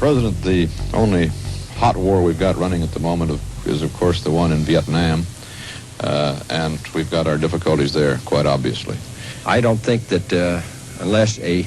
President, the only hot war we've got running at the moment is, of course, the one in Vietnam, and we've got our difficulties there, quite obviously. I don't think that unless a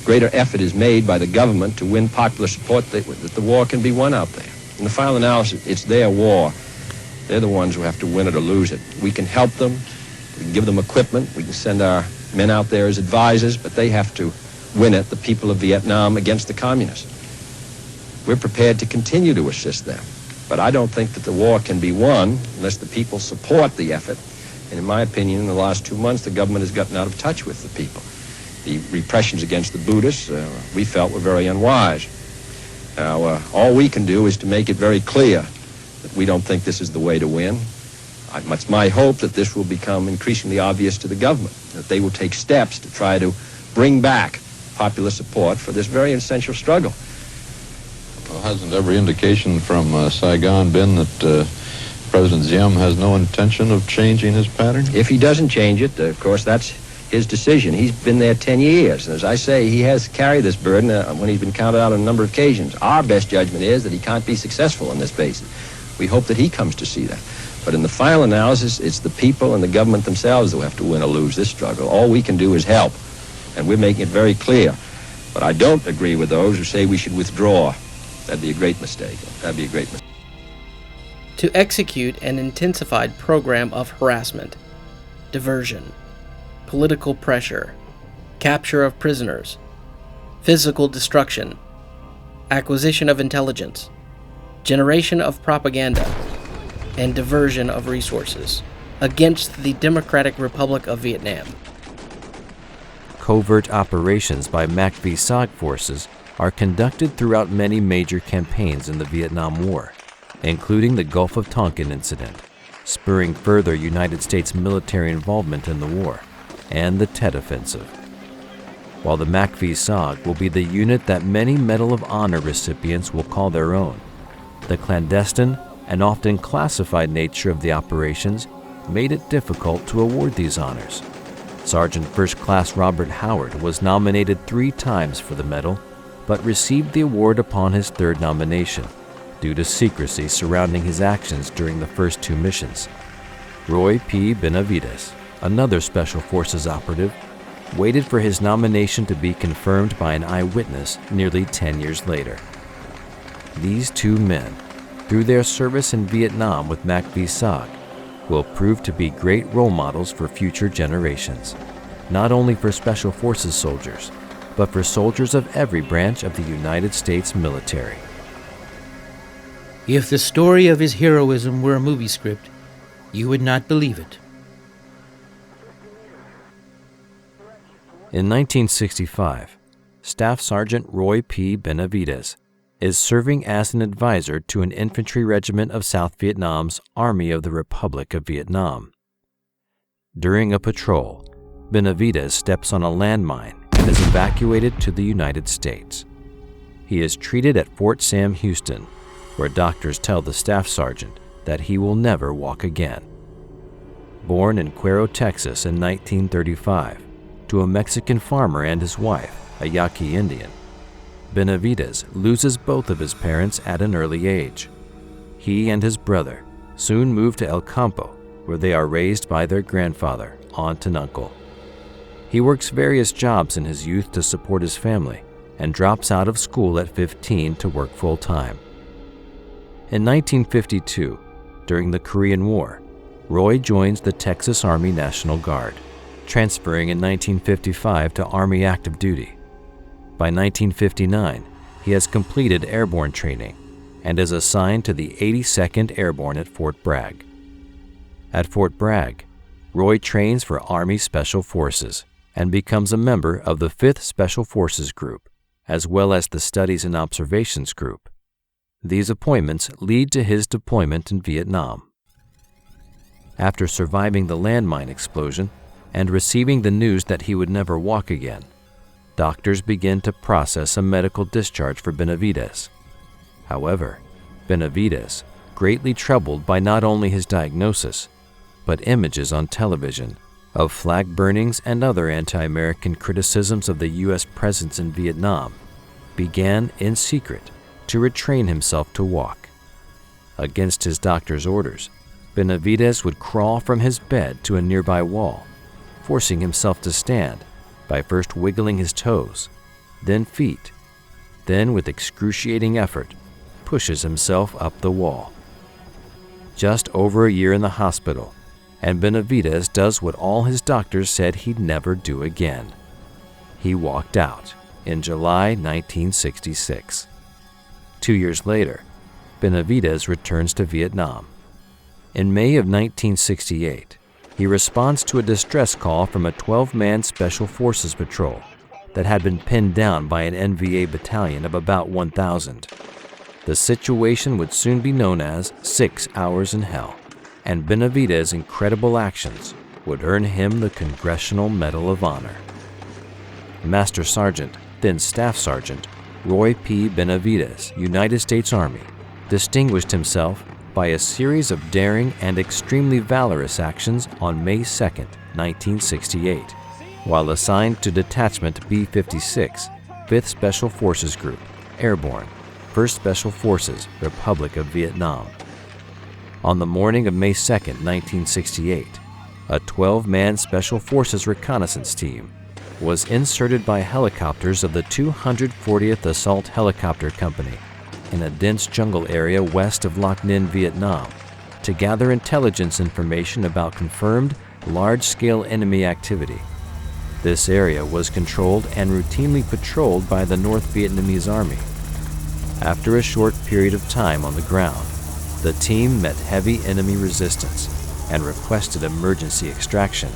greater effort is made by the government to win popular support, that the war can be won out there. In the final analysis, it's their war. They're the ones who have to win it or lose it. We can help them. We can give them equipment. We can send our men out there as advisors, but they have to win it, the people of Vietnam, against the communists. We're prepared to continue to assist them. But I don't think that the war can be won unless the people support the effort. And in my opinion, in the last 2 months, the government has gotten out of touch with the people. The repressions against the Buddhists, we felt, were very unwise. Now, all we can do is to make it very clear that we don't think this is the way to win. It's my hope that this will become increasingly obvious to the government, that they will take steps to try to bring back popular support for this very essential struggle. Well, hasn't every indication from Saigon been that President Diem has no intention of changing his pattern? If he doesn't change it, of course, that's his decision. He's been there 10 years. And as I say, he has carried this burden when he's been counted out on a number of occasions. Our best judgment is that he can't be successful on this basis. We hope that he comes to see that. But in the final analysis, it's the people and the government themselves who have to win or lose this struggle. All we can do is help, and we're making it very clear. But I don't agree with those who say we should withdraw. That'd be a great mistake. That'd be a great mistake. To execute an intensified program of harassment, diversion, political pressure, capture of prisoners, physical destruction, acquisition of intelligence, generation of propaganda, and diversion of resources against the Democratic Republic of Vietnam. Covert operations by macv-sog forces are conducted throughout many major campaigns in the Vietnam War, including the Gulf of Tonkin incident, spurring further United States military involvement in the war, and the Tet Offensive. While the macv-sog will be the unit that many Medal of Honor recipients will call their own, the clandestine and often classified nature of the operations made it difficult to award these honors. Sergeant First Class Robert Howard was nominated 3 times for the medal, but received the award upon his 3rd nomination due to secrecy surrounding his actions during the first 2 missions. Roy P. Benavides, another Special Forces operative, waited for his nomination to be confirmed by an eyewitness nearly 10 years later. These 2 men, through their service in Vietnam with macv-sog, will prove to be great role models for future generations, not only for Special Forces soldiers, but for soldiers of every branch of the United States military. If the story of his heroism were a movie script, you would not believe it. In 1965, Staff Sergeant Roy P. Benavides is serving as an advisor to an infantry regiment of South Vietnam's Army of the Republic of Vietnam. During a patrol, Benavides steps on a landmine and is evacuated to the United States. He is treated at Fort Sam Houston, where doctors tell the staff sergeant that he will never walk again. Born in Cuero, Texas in 1935, to a Mexican farmer and his wife, a Yaqui Indian, Benavides loses both of his parents at an early age. He and his brother soon move to El Campo, where they are raised by their grandfather, aunt, and uncle. He works various jobs in his youth to support his family and drops out of school at 15 to work full-time. In 1952, during the Korean War, Roy joins the Texas Army National Guard, transferring in 1955 to Army active duty. By 1959, he has completed airborne training and is assigned to the 82nd Airborne at Fort Bragg. At Fort Bragg, Roy trains for Army Special Forces and becomes a member of the 5th Special Forces Group, as well as the Studies and Observations Group. These appointments lead to his deployment in Vietnam. After surviving the landmine explosion and receiving the news that he would never walk again, doctors begin to process a medical discharge for Benavides. However, Benavides, greatly troubled by not only his diagnosis, but images on television of flag burnings and other anti-American criticisms of the U.S. presence in Vietnam, began in secret to retrain himself to walk. Against his doctor's orders, Benavidez would crawl from his bed to a nearby wall, forcing himself to stand by first wiggling his toes, then feet, then with excruciating effort, pushes himself up the wall. Just over a year in the hospital, and Benavidez does what all his doctors said he'd never do again. He walked out in July 1966. 2 years later, Benavidez returns to Vietnam. In May of 1968, he responds to a distress call from a 12-man Special Forces patrol that had been pinned down by an NVA battalion of about 1,000. The situation would soon be known as 6 Hours in Hell, and Benavidez's incredible actions would earn him the Congressional Medal of Honor. Master Sergeant, then Staff Sergeant, Roy P. Benavidez, United States Army, distinguished himself by a series of daring and extremely valorous actions on May 2, 1968, while assigned to Detachment B-56, 5th Special Forces Group, Airborne, 1st Special Forces, Republic of Vietnam. On the morning of May 2, 1968, a 12-man Special Forces reconnaissance team was inserted by helicopters of the 240th Assault Helicopter Company in a dense jungle area west of Loc Ninh, Vietnam, to gather intelligence information about confirmed large-scale enemy activity. This area was controlled and routinely patrolled by the North Vietnamese Army. After a short period of time on the ground, the team met heavy enemy resistance and requested emergency extraction.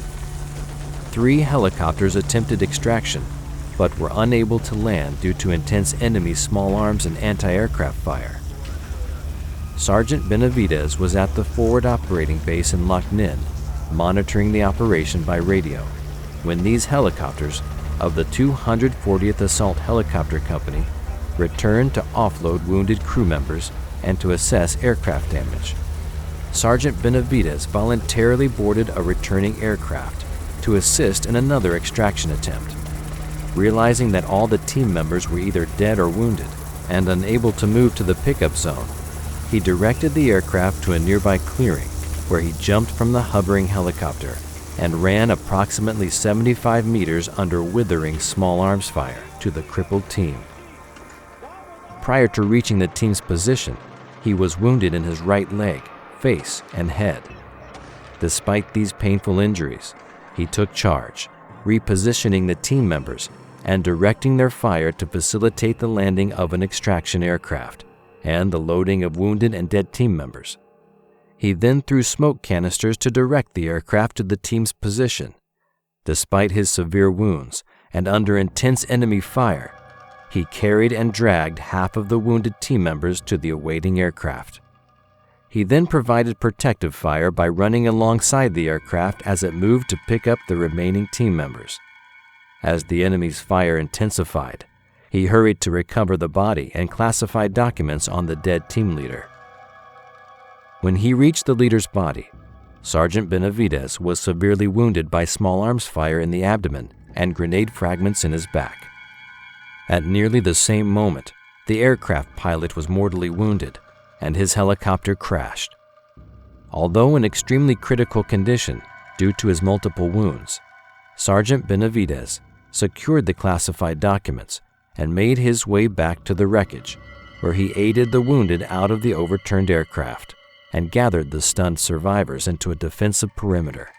3 helicopters attempted extraction, but were unable to land due to intense enemy small arms and anti-aircraft fire. Sergeant Benavidez was at the forward operating base in Loc Ninh, monitoring the operation by radio, when these helicopters of the 240th Assault Helicopter Company returned to offload wounded crew members and to assess aircraft damage. Sergeant Benavidez voluntarily boarded a returning aircraft to assist in another extraction attempt. Realizing that all the team members were either dead or wounded and unable to move to the pickup zone, he directed the aircraft to a nearby clearing where he jumped from the hovering helicopter and ran approximately 75 meters under withering small arms fire to the crippled team. Prior to reaching the team's position, he was wounded in his right leg, face, and head. Despite these painful injuries, he took charge, repositioning the team members and directing their fire to facilitate the landing of an extraction aircraft and the loading of wounded and dead team members. He then threw smoke canisters to direct the aircraft to the team's position. Despite his severe wounds and under intense enemy fire, he carried and dragged half of the wounded team members to the awaiting aircraft. He then provided protective fire by running alongside the aircraft as it moved to pick up the remaining team members. As the enemy's fire intensified, he hurried to recover the body and classified documents on the dead team leader. When he reached the leader's body, Sergeant Benavidez was severely wounded by small arms fire in the abdomen and grenade fragments in his back. At nearly the same moment, the aircraft pilot was mortally wounded, and his helicopter crashed. Although in extremely critical condition due to his multiple wounds, Sergeant Benavidez secured the classified documents and made his way back to the wreckage, where he aided the wounded out of the overturned aircraft and gathered the stunned survivors into a defensive perimeter.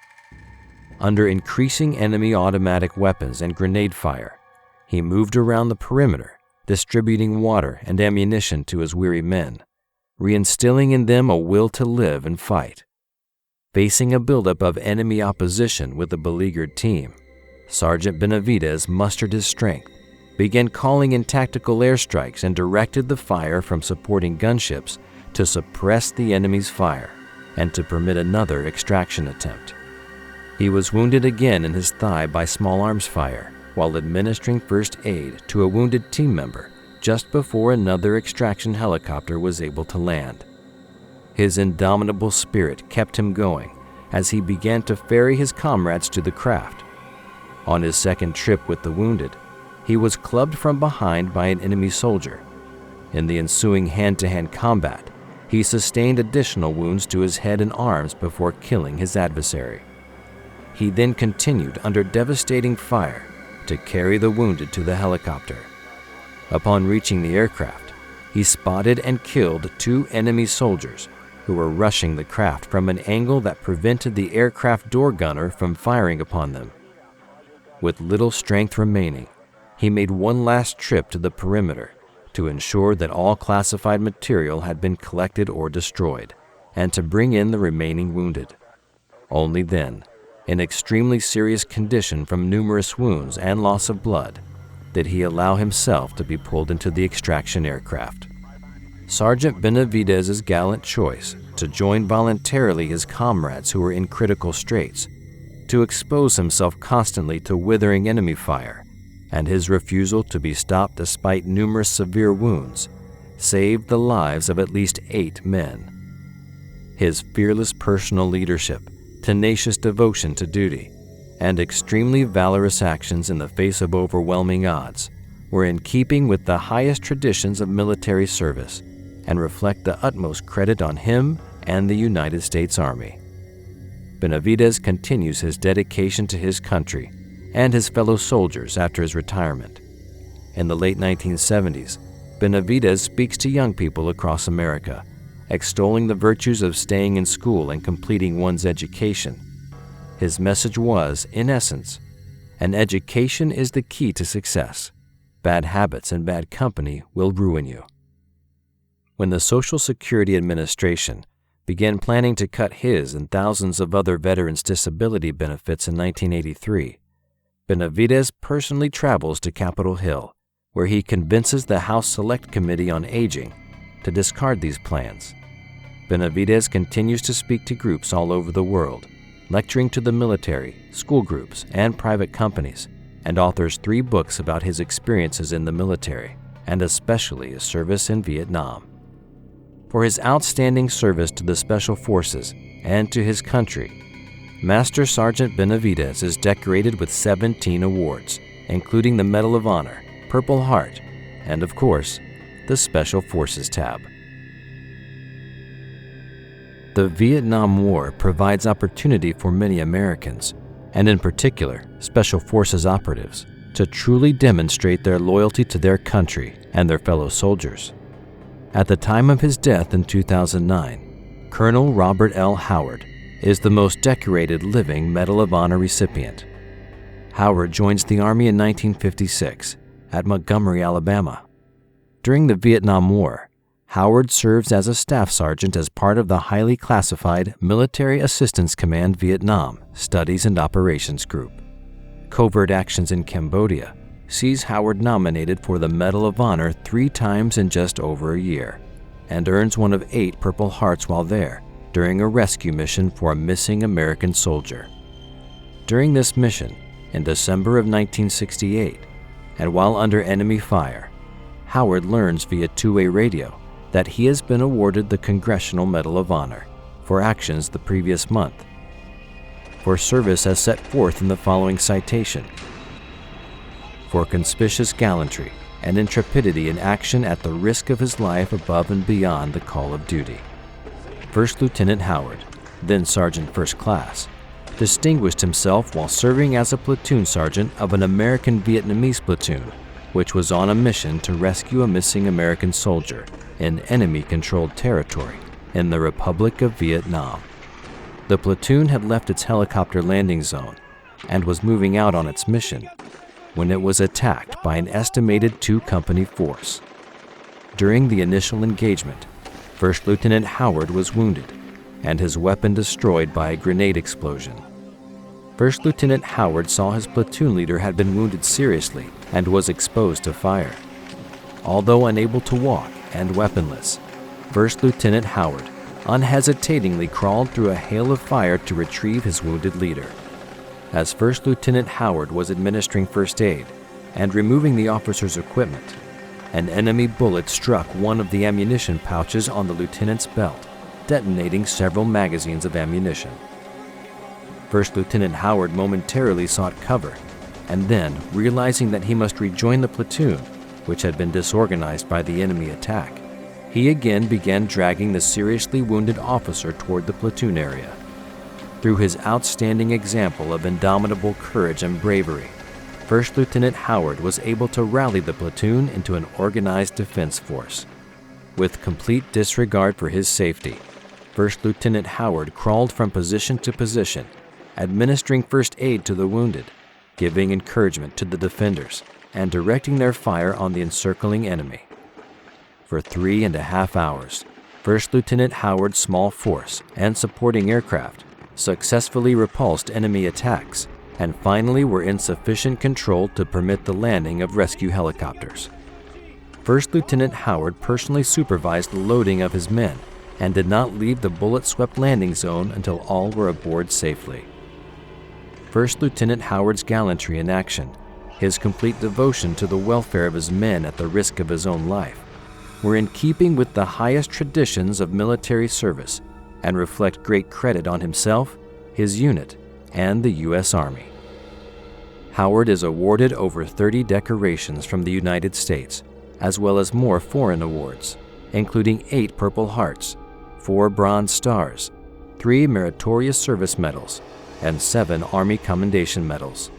Under increasing enemy automatic weapons and grenade fire, he moved around the perimeter, distributing water and ammunition to his weary men, reinstilling in them a will to live and fight. Facing a buildup of enemy opposition with the beleaguered team, Sergeant Benavidez mustered his strength, began calling in tactical airstrikes, and directed the fire from supporting gunships to suppress the enemy's fire and to permit another extraction attempt. He was wounded again in his thigh by small arms fire while administering first aid to a wounded team member just before another extraction helicopter was able to land. His indomitable spirit kept him going as he began to ferry his comrades to the craft. On his second trip with the wounded, he was clubbed from behind by an enemy soldier. In the ensuing hand-to-hand combat, he sustained additional wounds to his head and arms before killing his adversary. He then continued under devastating fire to carry the wounded to the helicopter. Upon reaching the aircraft, he spotted and killed 2 enemy soldiers who were rushing the craft from an angle that prevented the aircraft door gunner from firing upon them. With little strength remaining, he made one last trip to the perimeter to ensure that all classified material had been collected or destroyed, and to bring in the remaining wounded. Only then, in extremely serious condition from numerous wounds and loss of blood, did he allow himself to be pulled into the extraction aircraft. Sergeant Benavidez's gallant choice to join voluntarily his comrades who were in critical straits, to expose himself constantly to withering enemy fire, and his refusal to be stopped despite numerous severe wounds, saved the lives of at least 8 men. His fearless personal leadership, tenacious devotion to duty, and extremely valorous actions in the face of overwhelming odds were in keeping with the highest traditions of military service and reflect the utmost credit on him and the United States Army. Benavidez continues his dedication to his country and his fellow soldiers after his retirement. In the late 1970s, Benavidez speaks to young people across America, extolling the virtues of staying in school and completing one's education. His message was, in essence, an education is the key to success. Bad habits and bad company will ruin you. When the Social Security Administration began planning to cut his and thousands of other veterans' disability benefits in 1983, Benavidez personally travels to Capitol Hill, where he convinces the House Select Committee on Aging to discard these plans. Benavidez continues to speak to groups all over the world, lecturing to the military, school groups, and private companies, and authors 3 books about his experiences in the military, and especially his service in Vietnam. For his outstanding service to the Special Forces and to his country, Master Sergeant Benavidez is decorated with 17 awards, including the Medal of Honor, Purple Heart, and of course, the Special Forces tab. The Vietnam War provides opportunity for many Americans, and in particular, Special Forces operatives, to truly demonstrate their loyalty to their country and their fellow soldiers. At the time of his death in 2009, Colonel Robert L. Howard is the most decorated living Medal of Honor recipient. Howard joins the Army in 1956 at Montgomery, Alabama. During the Vietnam War, Howard serves as a staff sergeant as part of the highly classified Military Assistance Command Vietnam Studies and Operations Group. Covert actions in Cambodia sees Howard nominated for the Medal of Honor 3 times in just over a year, and earns one of 8 Purple Hearts while there during a rescue mission for a missing American soldier. During this mission, in December of 1968, and while under enemy fire, Howard learns via two-way radio that he has been awarded the Congressional Medal of Honor for actions the previous month, for service as set forth in the following citation: for conspicuous gallantry and intrepidity in action at the risk of his life above and beyond the call of duty. First Lieutenant Howard, then Sergeant First Class, distinguished himself while serving as a platoon sergeant of an American Vietnamese platoon, which was on a mission to rescue a missing American soldier in enemy-controlled territory in the Republic of Vietnam. The platoon had left its helicopter landing zone and was moving out on its mission when it was attacked by an estimated 2-company force. During the initial engagement, First Lieutenant Howard was wounded and his weapon destroyed by a grenade explosion. First Lieutenant Howard saw his platoon leader had been wounded seriously and was exposed to fire. Although unable to walk and weaponless, First Lieutenant Howard unhesitatingly crawled through a hail of fire to retrieve his wounded leader. As First Lieutenant Howard was administering first aid and removing the officer's equipment, an enemy bullet struck one of the ammunition pouches on the lieutenant's belt, detonating several magazines of ammunition. First Lieutenant Howard momentarily sought cover, and then, realizing that he must rejoin the platoon, which had been disorganized by the enemy attack, he again began dragging the seriously wounded officer toward the platoon area. Through his outstanding example of indomitable courage and bravery, First Lieutenant Howard was able to rally the platoon into an organized defense force. With complete disregard for his safety, First Lieutenant Howard crawled from position to position, administering first aid to the wounded, giving encouragement to the defenders, and directing their fire on the encircling enemy. For 3.5 hours, First Lieutenant Howard's small force and supporting aircraft successfully repulsed enemy attacks and finally were in sufficient control to permit the landing of rescue helicopters. First Lieutenant Howard personally supervised the loading of his men and did not leave the bullet-swept landing zone until all were aboard safely. First Lieutenant Howard's gallantry in action, his complete devotion to the welfare of his men at the risk of his own life, were in keeping with the highest traditions of military service and reflect great credit on himself, his unit, and the U.S. Army. Howard is awarded over 30 decorations from the United States, as well as more foreign awards, including 8 Purple Hearts, 4 Bronze Stars, 3 Meritorious Service Medals, and 7 Army Commendation Medals.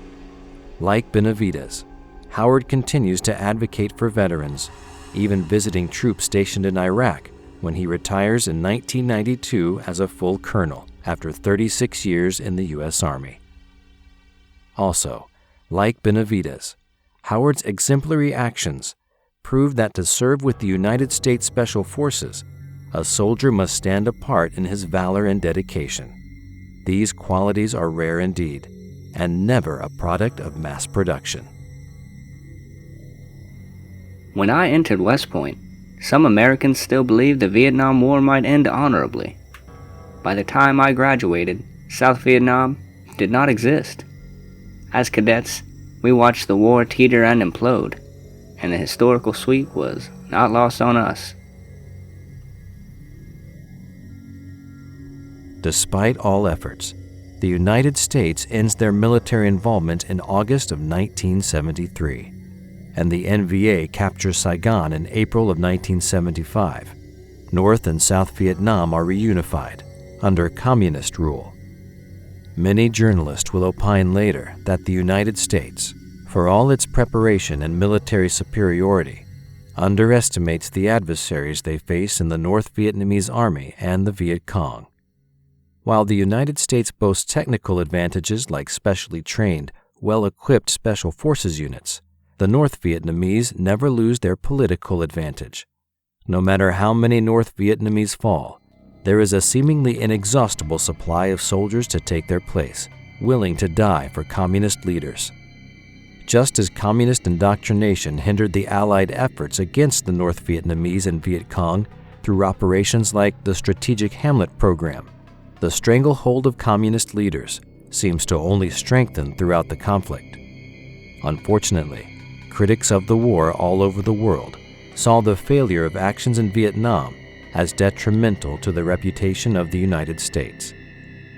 Like Benavidez, Howard continues to advocate for veterans, even visiting troops stationed in Iraq when he retires in 1992 as a full colonel after 36 years in the U.S. Army. Also, like Benavidez, Howard's exemplary actions prove that to serve with the United States Special Forces, a soldier must stand apart in his valor and dedication. These qualities are rare indeed, and never a product of mass production. When I entered West Point, some Americans still believed the Vietnam War might end honorably. By the time I graduated, South Vietnam did not exist. As cadets, we watched the war teeter and implode, and the historical sweep was not lost on us. Despite all efforts, the United States ends their military involvement in August of 1973, and the NVA captures Saigon in April of 1975. North and South Vietnam are reunified under communist rule. Many journalists will opine later that the United States, for all its preparation and military superiority, underestimates the adversaries they face in the North Vietnamese Army and the Viet Cong. While the United States boasts technical advantages like specially trained, well-equipped Special Forces units, the North Vietnamese never lose their political advantage. No matter how many North Vietnamese fall, there is a seemingly inexhaustible supply of soldiers to take their place, willing to die for communist leaders. Just as communist indoctrination hindered the Allied efforts against the North Vietnamese and Viet Cong through operations like the Strategic Hamlet Program, the stranglehold of communist leaders seems to only strengthen throughout the conflict. Unfortunately, critics of the war all over the world saw the failure of actions in Vietnam as detrimental to the reputation of the United States.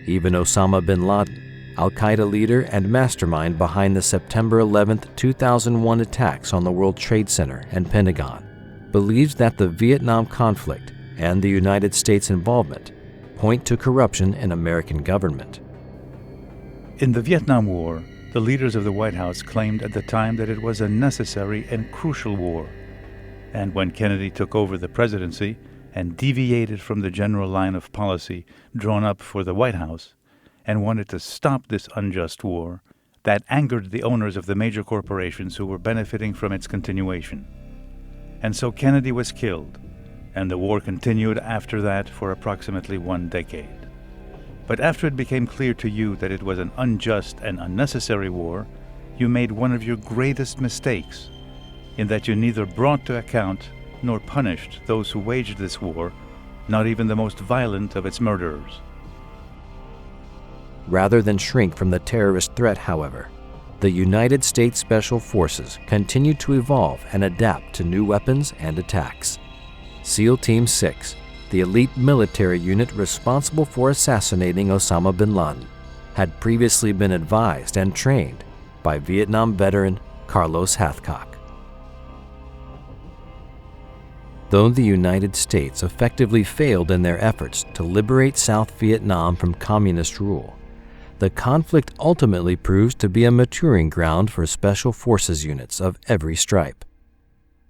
Even Osama bin Laden, al-Qaeda leader and mastermind behind the September 11, 2001 attacks on the World Trade Center and Pentagon, believes that the Vietnam conflict and the United States involvement point to corruption in American government. In the Vietnam War, the leaders of the White House claimed at the time that it was a necessary and crucial war. And when Kennedy took over the presidency and deviated from the general line of policy drawn up for the White House and wanted to stop this unjust war, that angered the owners of the major corporations who were benefiting from its continuation. And so Kennedy was killed, and the war continued after that for approximately 1 decade. But after it became clear to you that it was an unjust and unnecessary war, you made one of your greatest mistakes, in that you neither brought to account nor punished those who waged this war, not even the most violent of its murderers. Rather than shrink from the terrorist threat, however, the United States Special Forces continued to evolve and adapt to new weapons and attacks. SEAL Team 6, the elite military unit responsible for assassinating Osama bin Laden, had previously been advised and trained by Vietnam veteran Carlos Hathcock. Though the United States effectively failed in their efforts to liberate South Vietnam from communist rule, the conflict ultimately proves to be a maturing ground for Special Forces units of every stripe.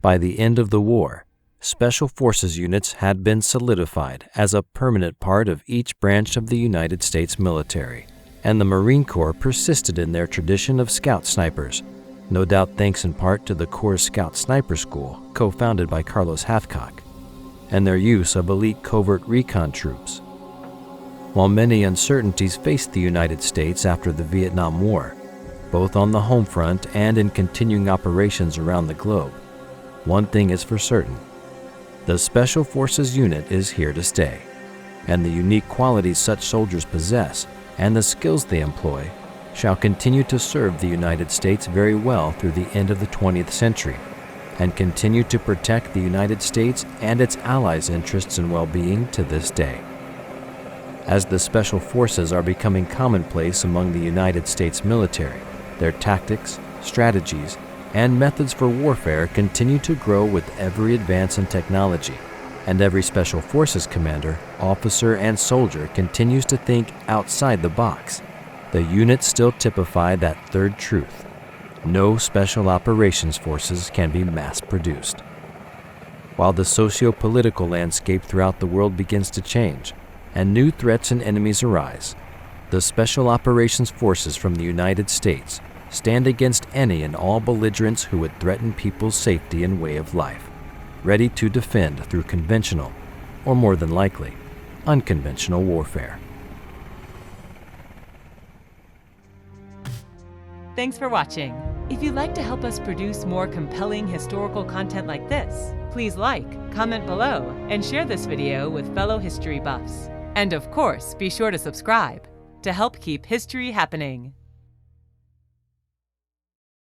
By the end of the war, Special Forces units had been solidified as a permanent part of each branch of the United States military, and the Marine Corps persisted in their tradition of scout snipers, no doubt thanks in part to the Corps' Scout Sniper School, co-founded by Carlos Hathcock, and their use of elite covert recon troops. While many uncertainties faced the United States after the Vietnam War, both on the home front and in continuing operations around the globe, one thing is for certain: the Special Forces unit is here to stay, and the unique qualities such soldiers possess and the skills they employ shall continue to serve the United States very well through the end of the 20th century, and continue to protect the United States and its allies' interests and well-being to this day. As the Special Forces are becoming commonplace among the United States military, their tactics, strategies, and methods for warfare continue to grow with every advance in technology, and every Special Forces commander, officer, and soldier continues to think outside the box. The units still typify that third truth: no special operations forces can be mass-produced. While the socio-political landscape throughout the world begins to change, and new threats and enemies arise, the Special Operations Forces from the United States stand against any and all belligerents who would threaten people's safety and way of life, ready to defend through conventional, or more than likely, unconventional warfare. Thanks for watching. If you'd like to help us produce more compelling historical content like this, please like, comment below, and share this video with fellow history buffs. And of course, be sure to subscribe to help keep history happening.